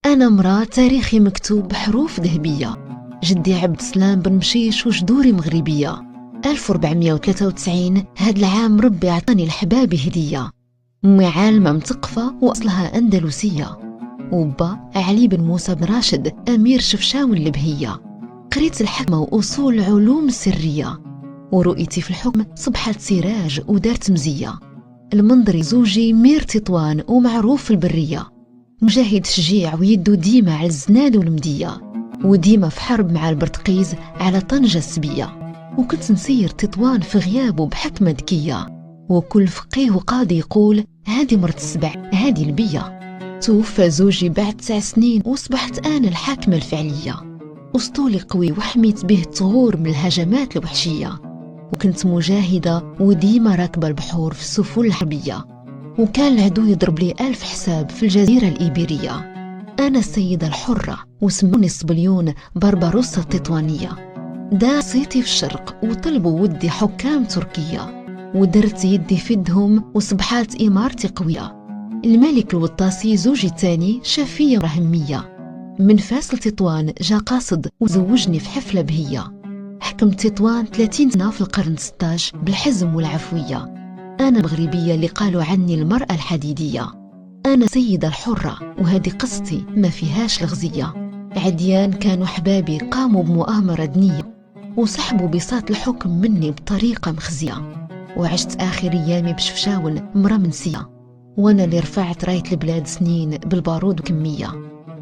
أنا امرأة تاريخي مكتوب بحروف ذهبية. جدي عبد السلام بن مشيش وجذوري مغربية. 1493 هاد العام ربي عطاني لحبابي هدية. أمي عالمة متقفة وأصلها أندلسية. وبا علي بن موسى بن راشد أمير شفشاون البهية. قريت الحكمة وأصول العلوم السرية، ورؤيتي في الحكم صبحت سراج ودارت مزية. المنظري زوجي مير تطوان ومعروف في البرية، مجاهد شجيع ويدو ديما على الزناد والمدية، وديما في حرب مع البرتقيز على طنجة السبية. وكنت نسير تطوان في غيابه بحكمة ذكية، وكل فقيه وقاضي يقول هادي مرت السبع هادي البية. توفى زوجي بعد 9 سنين وصبحت أنا الحاكمة الفعلية. أسطولي قوي وحميت به الثغور من الهجمات الوحشية، وكنت مجاهدة وديما راكبة البحور في السفن الحربية. وكان العدو يضرب لي 1000 حساب في الجزيرة الإيبيرية. أنا السيدة الحرة وسموني الصبليون بربروسا التطوانية. دا صيتي في الشرق وطلبوا ودي حكام تركية، ودرت يدي في يدهم وصبحات إمارتي قوية. الملك الوطاسي زوجي الثاني شافية رهمية. من فاس لتطوان جا قاصد وزوجني في حفلة بهية. حكمت تطوان 30 سنة في القرن 16 بالحزم والعفوية. أنا مغربية اللي قالوا عني المرأة الحديدية. أنا سيدة الحرة وهذه قصتي ما فيهاش لغزية. عديان كانوا حبابي قاموا بمؤامرة دنية، وسحبوا بساط الحكم مني بطريقة مخزية. وعشت آخر أيامي بشفشاون مرة منسية، وأنا اللي رفعت راية البلاد سنين بالبارود وكمية.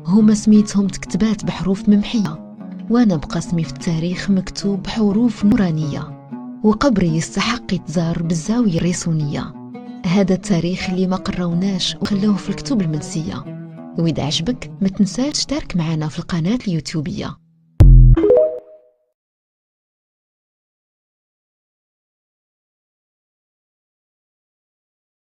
هما سميتهم تكتبات بحروف ممحية، وأنا بقسمي في التاريخ مكتوب بحروف نورانية. وقبري يستحق يتزار بالزاوية الريسونية. هذا التاريخ اللي ما قروناش وخلوه في الكتب المنسية. وإذا عجبك ما تنساش تشترك معنا في القناة اليوتيوبية.